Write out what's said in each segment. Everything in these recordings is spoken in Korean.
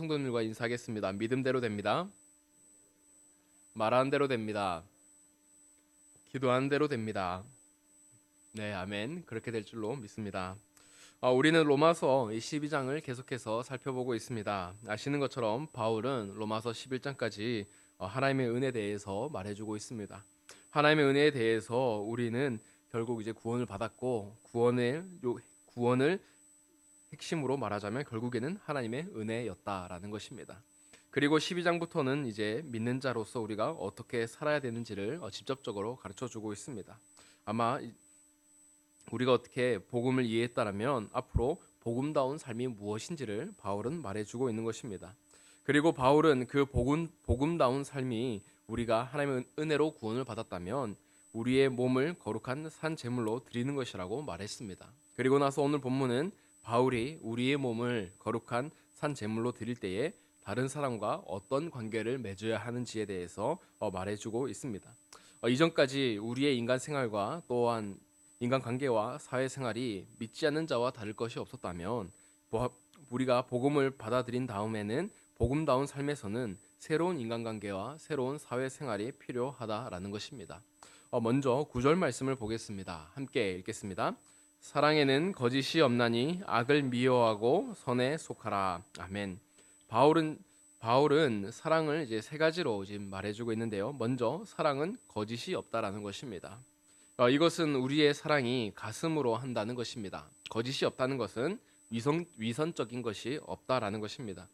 성도님과 인사하겠습니다. 믿음대로 됩니다. 말하는 대로 됩니다. 기도하는 대로 됩니다. 네, 아멘. 그렇게 될 줄로 믿습니다. 우리는 로마서 12장을 계속해서 살펴보고 있습니다. 아시는 것처럼 바울은 로마서 11장까지 하나님의 은혜에 대해서 말해주고 있습니다. 하나님의 은혜에 대해서 우리는 결국 이제 구원을 받았고 구원을 핵심으로 말하자면 결국에는 하나님의 은혜였다라는 것입니다. 그리고 12장부터는 이제 믿는 자로서 우리가 어떻게 살아야 되는지를 직접적으로 가르쳐 주고 있습니다. 아마 우리가 어떻게 복음을 이해했다라면 앞으로 복음다운 삶이 무엇인지를 바울은 말해주고 있는 것입니다. 그리고 바울은 그 복음다운 삶이 우리가 하나님의 은혜로 구원을 받았다면 우리의 몸을 거룩한 산 제물로 드리는 것이라고 말했습니다. 그리고 나서 오늘 본문은 바울이 우리의 몸을 거룩한 산 제물로 드릴 때에 다른 사람과 어떤 관계를 맺어야 하는지에 대해서 말해주고 있습니다. 이전까지 우리의 인간 생활과 또한 인간 관계와 사회 생활이 믿지 않는 자와 다를 것이 없었다면 우리가 복음을 받아들인 다음에는 복음다운 삶에서는 새로운 인간관계와 새로운 사회 생활이 필요하다라는 것입니다. 먼저 9절 말씀을 보겠습니다. 함께 읽겠습니다. 사랑에는 거짓이 없나니 악을 미워하고 선에 속하라. 아멘. 바울은 사랑을 이제 세 가지로 지금 말해주고 있는데요. 먼저 사랑은 거짓이 없다라는 것입니다. 이것은 우리의 사랑이 가슴으로 한다는 것입니다. 거짓이 없다는 것은 위선적인 것이 없다라는 것입니다.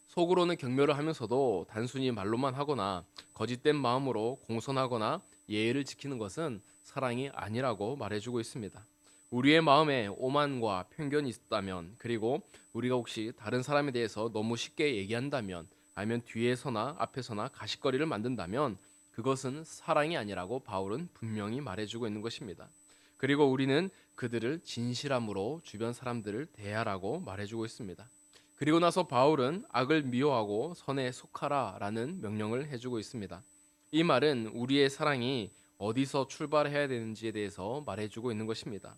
속으로는 경멸을 하면서도 단순히 말로만 하거나 거짓된 마음으로 공손하거나 예의를 지키는 것은 사랑이 아니라고 말해주고 있습니다. 우리의 마음에 오만과 편견이 있다면, 그리고 우리가 혹시 다른 사람에 대해서 너무 쉽게 얘기한다면, 아니면 뒤에서나 앞에서나 가십거리를 만든다면 그것은 사랑이 아니라고 바울은 분명히 말해주고 있는 것입니다. 그리고 우리는 그들을 진실함으로 주변 사람들을 대하라고 말해주고 있습니다. 그리고 나서 바울은 악을 미워하고 선에 속하라라는 명령을 해주고 있습니다. 이 말은 우리의 사랑이 어디서 출발해야 되는지에 대해서 말해주고 있는 것입니다.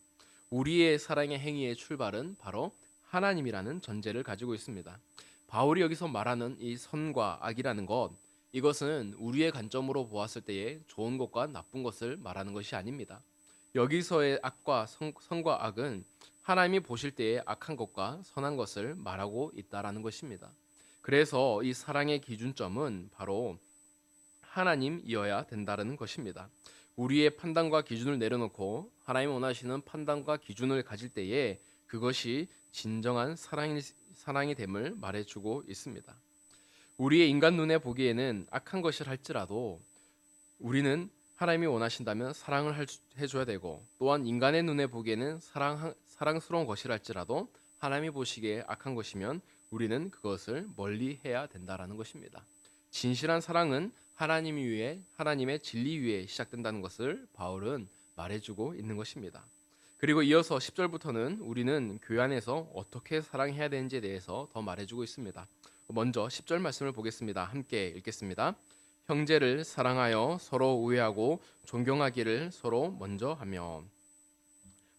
우리의 사랑의 행위의 출발은 바로 하나님이라는 전제를 가지고 있습니다. 바울이 여기서 말하는 이 선과 악이라는 것, 이것은 우리의 관점으로 보았을 때의 좋은 것과 나쁜 것을 말하는 것이 아닙니다. 여기서의 선과 악은 하나님이 보실 때의 악한 것과 선한 것을 말하고 있다라는 것입니다. 그래서 이 사랑의 기준점은 바로 하나님이어야 된다는 것입니다. 우리의 판단과 기준을 내려놓고 하나님 원하시는 판단과 기준을 가질 때에 그것이 진정한 사랑이 됨을 말해주고 있습니다. 우리의 인간 눈에 보기에는 악한 것을 할지라도 우리는 하나님이 원하신다면 사랑을 해줘야 되고, 또한 인간의 눈에 보기에는 사랑스러운 것이랄지라도 하나님이 보시기에 악한 것이면 우리는 그것을 멀리해야 된다라는 것입니다. 진실한 사랑은 하나님의 진리 위에 시작된다는 것을 바울은 말해주고 있는 것입니다. 그리고 이어서 10절부터는 우리는 교회 안에서 어떻게 사랑해야 되는지에 대해서 더 말해주고 있습니다. 먼저 10절 말씀을 보겠습니다. 함께 읽겠습니다. 형제를 사랑하여 서로 우애하고 존경하기를 서로 먼저 하며.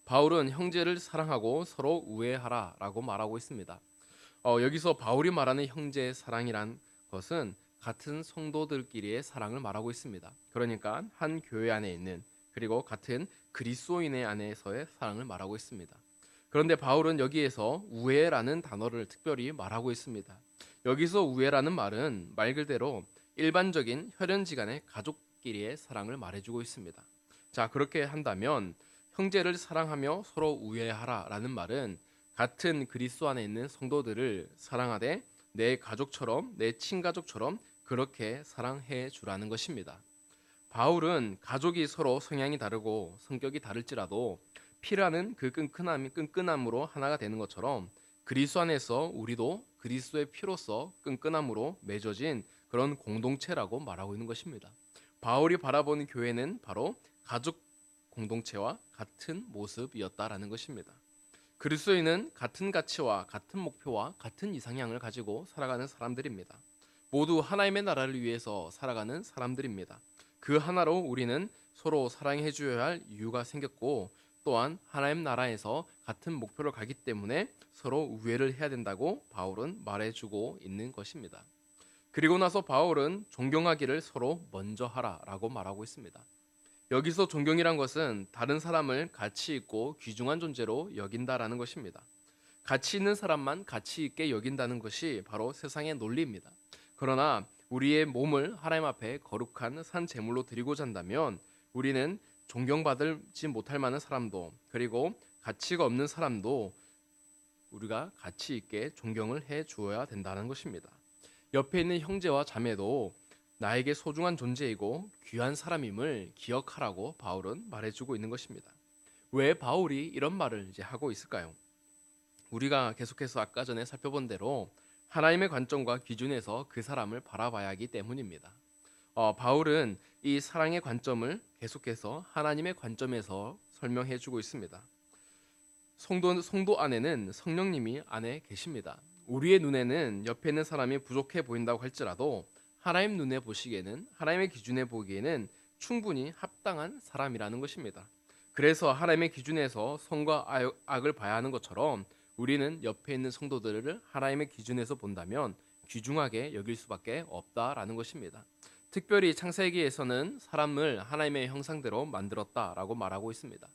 바울은 형제를 사랑하고 서로 우애하라라고 말하고 있습니다. 여기서 바울이 말하는 형제의 사랑이란 것은 같은 성도들끼리의 사랑을 말하고 있습니다. 그러니까 한 교회 안에 있는, 그리고 같은 그리스도인의 안에서의 사랑을 말하고 있습니다. 그런데 바울은 여기에서 우애라는 단어를 특별히 말하고 있습니다. 여기서 우애라는 말은 말 그대로 일반적인 혈연지간의 가족끼리의 사랑을 말해주고 있습니다. 자, 그렇게 한다면 형제를 사랑하며 서로 우애하라라는 말은 같은 그리스도 안에 있는 성도들을 사랑하되 내 가족처럼, 내 친가족처럼 그렇게 사랑해 주라는 것입니다. 바울은 가족이 서로 성향이 다르고 성격이 다를지라도 피라는 그 끈끈함으로 하나가 되는 것처럼 그리스도 안에서 우리도 그리스도의 피로서 끈끈함으로 맺어진 그런 공동체라고 말하고 있는 것입니다. 바울이 바라보는 교회는 바로 가족 공동체와 같은 모습이었다라는 것입니다. 그리스도인은 같은 가치와 같은 목표와 같은 이상향을 가지고 살아가는 사람들입니다. 모두 하나님의 나라를 위해서 살아가는 사람들입니다. 그 하나로 우리는 서로 사랑해 주어야 할 이유가 생겼고, 또한 하나님 나라에서 같은 목표를 가기 때문에 서로 우애를 해야 된다고 바울은 말해주고 있는 것입니다. 그리고 나서 바울은 존경하기를 서로 먼저 하라라고 말하고 있습니다. 여기서 존경이란 것은 다른 사람을 가치 있고 귀중한 존재로 여긴다라는 것입니다. 가치 있는 사람만 가치 있게 여긴다는 것이 바로 세상의 논리입니다. 그러나 우리의 몸을 하나님 앞에 거룩한 산 제물로 드리고자 한다면 우리는 존경받지 못할 만한 사람도 그리고 가치가 없는 사람도 우리가 가치 있게 존경을 해 주어야 된다는 것입니다. 옆에 있는 형제와 자매도 나에게 소중한 존재이고 귀한 사람임을 기억하라고 바울은 말해주고 있는 것입니다. 왜 바울이 이런 말을 이제 하고 있을까요? 우리가 계속해서 아까 전에 살펴본 대로 하나님의 관점과 기준에서 그 사람을 바라봐야 하기 때문입니다. 바울은 이 사랑의 관점을 계속해서 하나님의 관점에서 설명해주고 있습니다. 성도 안에는 성령님이 안에 계십니다. 우리의 눈에는 옆에 있는 사람이 부족해 보인다고 할지라도 하나님 눈에 보시기에는 하나님의 기준에 보기에는 충분히 합당한 사람이라는 것입니다. 그래서 하나님의 기준에서 선과 악을 봐야 하는 것처럼 우리는 옆에 있는 성도들을 하나님의 기준에서 본다면 귀중하게 여길 수밖에 없다라는 것입니다. 특별히 창세기에서는 사람을 하나님의 형상대로 만들었다라고 말하고 있습니다.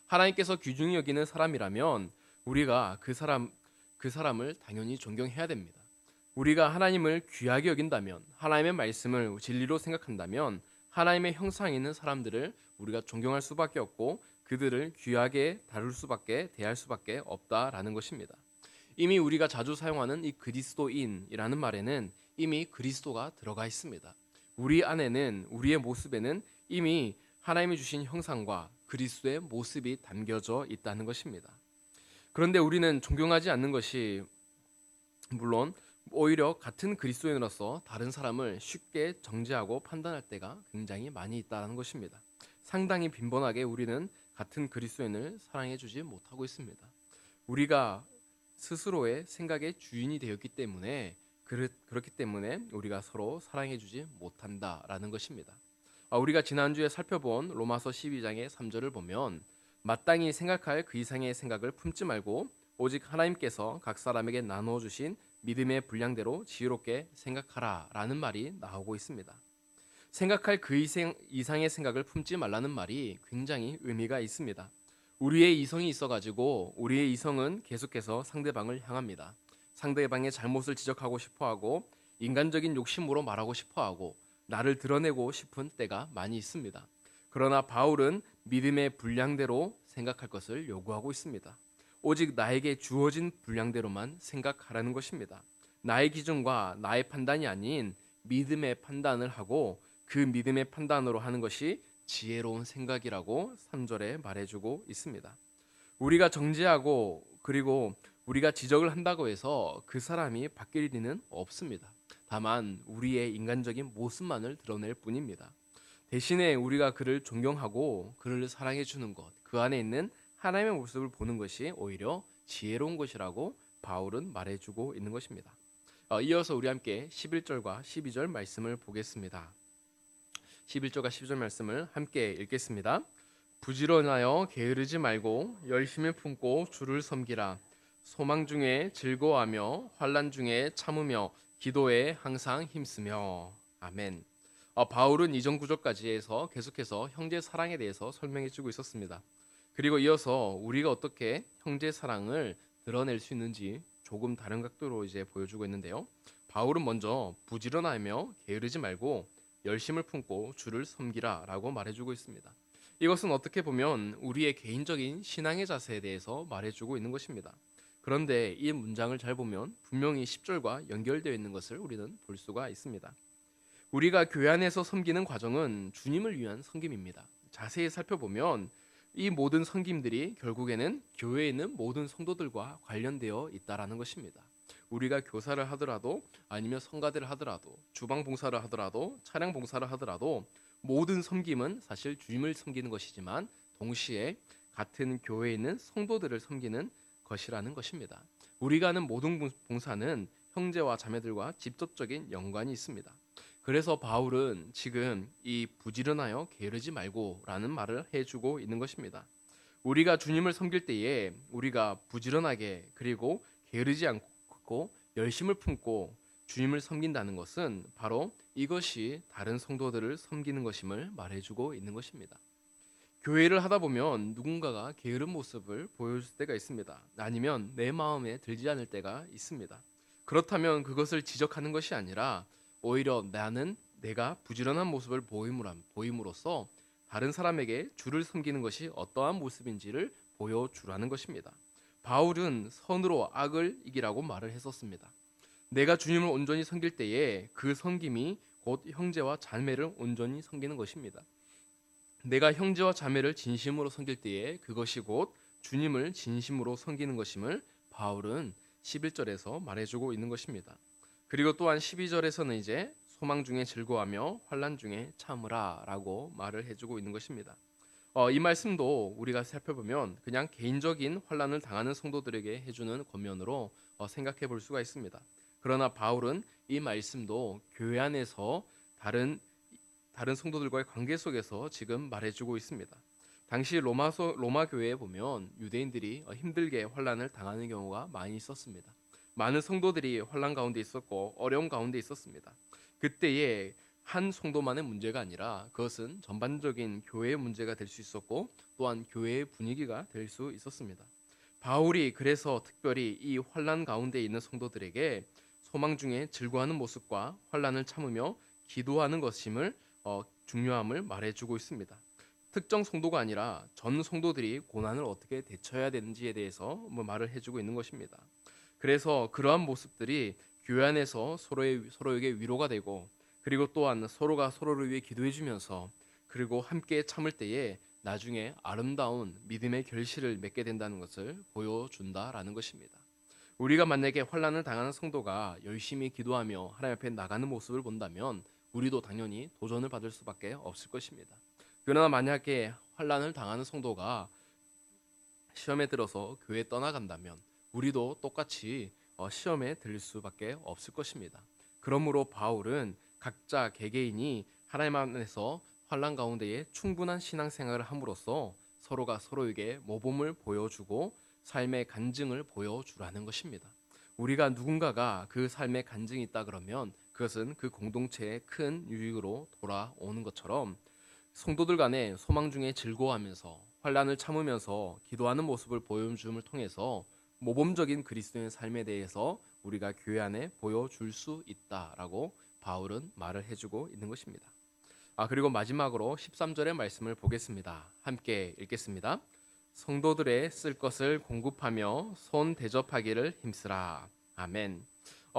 하나님께서 귀중히 여기는 사람이라면 우리가 그 사람을 당연히 존경해야 됩니다. 우리가 하나님을 귀하게 여긴다면 하나님의 말씀을 진리로 생각한다면 하나님의 형상에 있는 사람들을 우리가 존경할 수밖에 없고 그들을 귀하게 다룰 수밖에 대할 수밖에 없다라는 것입니다. 이미 우리가 자주 사용하는 이 그리스도인이라는 말에는 이미 그리스도가 들어가 있습니다. 우리 안에는 우리의 모습에는 이미 하나님이 주신 형상과 그리스도의 모습이 담겨져 있다는 것입니다. 그런데 우리는 존경하지 않는 것이 물론 오히려 같은 그리스도인으로서 다른 사람을 쉽게 정죄하고 판단할 때가 굉장히 많이 있다는 것입니다. 상당히 빈번하게 우리는 같은 그리스도인을 사랑해 주지 못하고 있습니다. 우리가 스스로의 생각의 주인이 되었기 때문에 그렇기 때문에 우리가 서로 사랑해 주지 못한다라는 것입니다. 우리가 지난주에 살펴본 로마서 12장의 3절을 보면 마땅히 생각할 그 이상의 생각을 품지 말고 오직 하나님께서 각 사람에게 나누어 주신 믿음의 분량대로 지혜롭게 생각하라라는 말이 나오고 있습니다. 생각할 그 이상의 생각을 품지 말라는 말이 굉장히 의미가 있습니다. 우리의 이성이 있어가지고 우리의 이성은 계속해서 상대방을 향합니다. 상대방의 잘못을 지적하고 싶어하고 인간적인 욕심으로 말하고 싶어하고 나를 드러내고 싶은 때가 많이 있습니다. 그러나 바울은 믿음의 분량대로 생각할 것을 요구하고 있습니다. 오직 나에게 주어진 분량대로만 생각하라는 것입니다. 나의 기준과 나의 판단이 아닌 믿음의 판단을 하고 그 믿음의 판단으로 하는 것이 지혜로운 생각이라고 3절에 말해주고 있습니다. 우리가 정죄하고 그리고 우리가 지적을 한다고 해서 그 사람이 바뀔 리는 없습니다. 다만 우리의 인간적인 모습만을 드러낼 뿐입니다. 대신에 우리가 그를 존경하고 그를 사랑해 주는 것, 그 안에 있는 하나님의 모습을 보는 것이 오히려 지혜로운 것이라고 바울은 말해주고 있는 것입니다. 이어서 우리 함께 11절과 12절 말씀을 보겠습니다. 11절과 12절 말씀을 함께 읽겠습니다. 부지런하여 게으르지 말고 열심히 품고 주를 섬기라. 소망 중에 즐거워하며 환난 중에 참으며 기도에 항상 힘쓰며. 아멘. 바울은 이전 구절까지 해서 계속해서 형제 사랑에 대해서 설명해주고 있었습니다. 그리고 이어서 우리가 어떻게 형제 사랑을 드러낼 수 있는지 조금 다른 각도로 이제 보여주고 있는데요. 바울은 먼저 부지런하며 게으르지 말고 열심을 품고 주를 섬기라라고 말해주고 있습니다. 이것은 어떻게 보면 우리의 개인적인 신앙의 자세에 대해서 말해주고 있는 것입니다. 그런데 이 문장을 잘 보면 분명히 10절과 연결되어 있는 것을 우리는 볼 수가 있습니다. 우리가 교회 안에서 섬기는 과정은 주님을 위한 섬김입니다. 자세히 살펴보면 이 모든 섬김들이 결국에는 교회에 있는 모든 성도들과 관련되어 있다라는 것입니다. 우리가 교사를 하더라도 아니면 성가대를 하더라도 주방 봉사를 하더라도 차량 봉사를 하더라도 모든 섬김은 사실 주님을 섬기는 것이지만 동시에 같은 교회에 있는 성도들을 섬기는 것이라는 것입니다. 우리가 하는 모든 봉사는 형제와 자매들과 직접적인 연관이 있습니다. 그래서 바울은 지금 이 부지런하여 게으르지 말고라는 말을 해주고 있는 것입니다. 우리가 주님을 섬길 때에 우리가 부지런하게 그리고 게으르지 않고 열심을 품고 주님을 섬긴다는 것은 바로 이것이 다른 성도들을 섬기는 것임을 말해주고 있는 것입니다. 교회를 하다 보면 누군가가 게으른 모습을 보여줄 때가 있습니다. 아니면 내 마음에 들지 않을 때가 있습니다. 그렇다면 그것을 지적하는 것이 아니라 오히려 내가 부지런한 모습을 보임으로써 다른 사람에게 주를 섬기는 것이 어떠한 모습인지를 보여주라는 것입니다. 바울은 선으로 악을 이기라고 말을 했었습니다. 내가 주님을 온전히 섬길 때에 그 섬김이 곧 형제와 자매를 온전히 섬기는 것입니다. 내가 형제와 자매를 진심으로 섬길 때에 그것이 곧 주님을 진심으로 섬기는 것임을 바울은 11절에서 말해주고 있는 것입니다. 그리고 또한 12절에서는 이제 소망 중에 즐거워하며 환난 중에 참으라라고 말을 해주고 있는 것입니다. 이 말씀도 우리가 살펴보면 그냥 개인적인 환난을 당하는 성도들에게 해주는 권면으로 생각해 볼 수가 있습니다. 그러나 바울은 이 말씀도 교회 안에서 다른 성도들과의 관계 속에서 지금 말해주고 있습니다. 당시 로마 교회에 보면 유대인들이 힘들게 환난을 당하는 경우가 많이 있었습니다. 많은 성도들이 환난 가운데 있었고 어려움 가운데 있었습니다. 그때에 한 성도만의 문제가 아니라 그것은 전반적인 교회의 문제가 될 수 있었고 또한 교회의 분위기가 될 수 있었습니다. 바울이 그래서 특별히 이 환난 가운데 있는 성도들에게 소망 중에 즐거워하는 모습과 환난을 참으며 기도하는 것임을 중요함을 말해주고 있습니다. 특정 성도가 아니라 전 성도들이 고난을 어떻게 대처해야 되는지에 대해서 말을 해주고 있는 것입니다. 그래서 그러한 모습들이 교회 안에서 서로에게 위로가 되고 그리고 또한 서로가 서로를 위해 기도해 주면서 그리고 함께 참을 때에 나중에 아름다운 믿음의 결실을 맺게 된다는 것을 보여준다라는 것입니다. 우리가 만약에 환난을 당하는 성도가 열심히 기도하며 하나님 앞에 나가는 모습을 본다면 우리도 당연히 도전을 받을 수밖에 없을 것입니다. 그러나 만약에 환난을 당하는 성도가 시험에 들어서 교회에 떠나간다면 우리도 똑같이 시험에 들릴 수밖에 없을 것입니다. 그러므로 바울은 각자 개개인이 하나님 안에서 환난 가운데에 충분한 신앙생활을 함으로써 서로가 서로에게 모범을 보여주고 삶의 간증을 보여주라는 것입니다. 우리가 누군가가 그 삶의 간증이 있다 그러면 그것은 그 공동체의 큰 유익으로 돌아오는 것처럼 성도들 간에 소망 중에 즐거워하면서 환난을 참으면서 기도하는 모습을 보여줌을 통해서 모범적인 그리스도인의 삶에 대해서 우리가 교회 안에 보여줄 수 있다라고 바울은 말을 해주고 있는 것입니다. 그리고 마지막으로 13절의 말씀을 보겠습니다. 함께 읽겠습니다. 성도들의 쓸 것을 공급하며 손 대접하기를 힘쓰라. 아멘.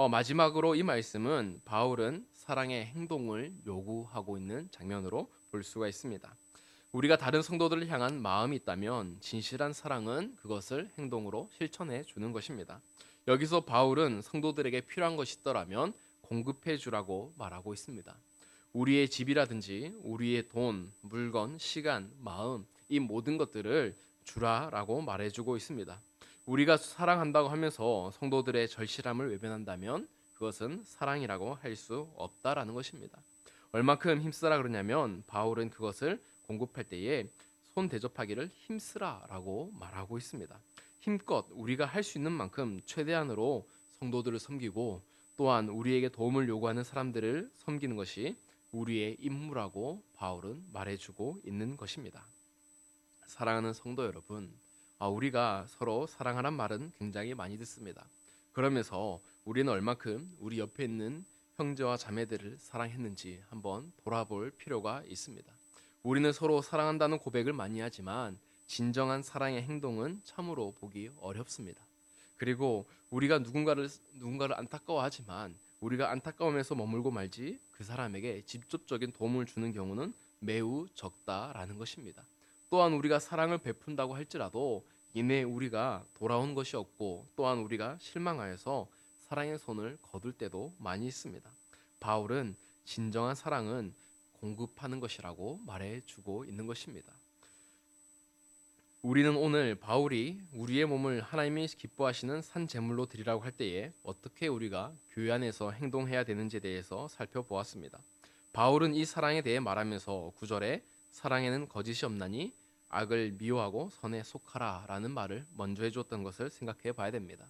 마지막으로 이 말씀은 바울은 사랑의 행동을 요구하고 있는 장면으로 볼 수가 있습니다. 우리가 다른 성도들을 향한 마음이 있다면 진실한 사랑은 그것을 행동으로 실천해 주는 것입니다. 여기서 바울은 성도들에게 필요한 것이 있더라면 공급해 주라고 말하고 있습니다. 우리의 집이라든지 우리의 돈, 물건, 시간, 마음 이 모든 것들을 주라라고 말해주고 있습니다. 우리가 사랑한다고 하면서 성도들의 절실함을 외면한다면 그것은 사랑이라고 할 수 없다라는 것입니다. 얼만큼 힘쓰라 그러냐면 바울은 그것을 공급할 때에 손 대접하기를 힘쓰라라고 말하고 있습니다. 힘껏 우리가 할 수 있는 만큼 최대한으로 성도들을 섬기고 또한 우리에게 도움을 요구하는 사람들을 섬기는 것이 우리의 임무라고 바울은 말해주고 있는 것입니다. 사랑하는 성도 여러분, 우리가 서로 사랑하란 말은 굉장히 많이 듣습니다. 그러면서 우리는 얼만큼 우리 옆에 있는 형제와 자매들을 사랑했는지 한번 돌아볼 필요가 있습니다. 우리는 서로 사랑한다는 고백을 많이 하지만 진정한 사랑의 행동은 참으로 보기 어렵습니다. 그리고 우리가 누군가를 안타까워하지만 우리가 안타까움에서 머물고 말지 그 사람에게 직접적인 도움을 주는 경우는 매우 적다라는 것입니다. 또한 우리가 사랑을 베푼다고 할지라도 이내 우리가 돌아온 것이 없고 또한 우리가 실망하여서 사랑의 손을 거둘 때도 많이 있습니다. 바울은 진정한 사랑은 공급하는 것이라고 말해주고 있는 것입니다. 우리는 오늘 바울이 우리의 몸을 하나님이 기뻐하시는 산 제물로 드리라고 할 때에 어떻게 우리가 교회 안에서 행동해야 되는지에 대해서 살펴보았습니다. 바울은 이 사랑에 대해 말하면서 9절에 사랑에는 거짓이 없나니 악을 미워하고 선에 속하라라는 말을 먼저 해주었던 것을 생각해 봐야 됩니다.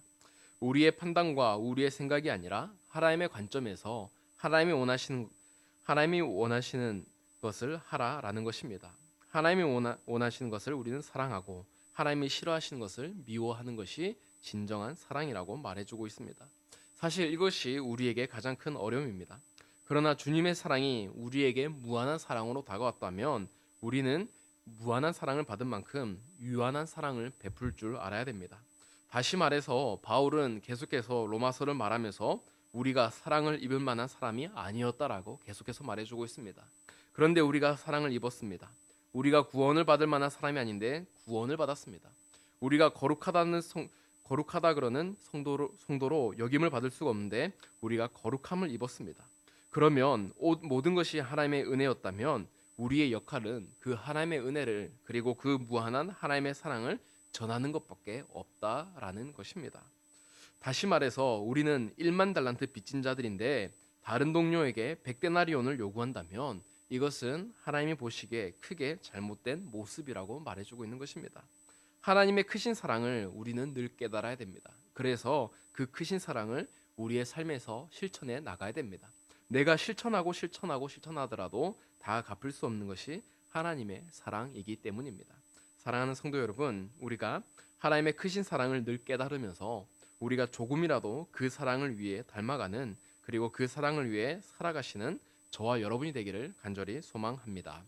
우리의 판단과 우리의 생각이 아니라 하나님의 관점에서 하나님이 원하시는 것을 하라라는 것입니다. 하나님이 원하시는 것을 우리는 사랑하고 하나님이 싫어하시는 것을 미워하는 것이 진정한 사랑이라고 말해주고 있습니다. 사실 이것이 우리에게 가장 큰 어려움입니다. 그러나 주님의 사랑이 우리에게 무한한 사랑으로 다가왔다면 우리는 무한한 사랑을 받은 만큼 유한한 사랑을 베풀 줄 알아야 됩니다. 다시 말해서 바울은 계속해서 로마서를 말하면서 우리가 사랑을 입을 만한 사람이 아니었다라고 계속해서 말해주고 있습니다. 그런데 우리가 사랑을 입었습니다. 우리가 구원을 받을 만한 사람이 아닌데 구원을 받았습니다. 우리가 거룩하다 그러는 성도로 여김을 받을 수가 없는데 우리가 거룩함을 입었습니다. 그러면 모든 것이 하나님의 은혜였다면 우리의 역할은 그 하나님의 은혜를 그리고 그 무한한 하나님의 사랑을 전하는 것밖에 없다라는 것입니다. 다시 말해서 우리는 1만 달란트 빚진 자들인데 다른 동료에게 100데나리온을 요구한다면 이것은 하나님이 보시기에 크게 잘못된 모습이라고 말해주고 있는 것입니다. 하나님의 크신 사랑을 우리는 늘 깨달아야 됩니다. 그래서 그 크신 사랑을 우리의 삶에서 실천해 나가야 됩니다. 내가 실천하더라도 다 갚을 수 없는 것이 하나님의 사랑이기 때문입니다. 사랑하는 성도 여러분, 우리가 하나님의 크신 사랑을 늘 깨달으면서 우리가 조금이라도 그 사랑을 위해 닮아가는 그리고 그 사랑을 위해 살아가시는 저와 여러분이 되기를 간절히 소망합니다.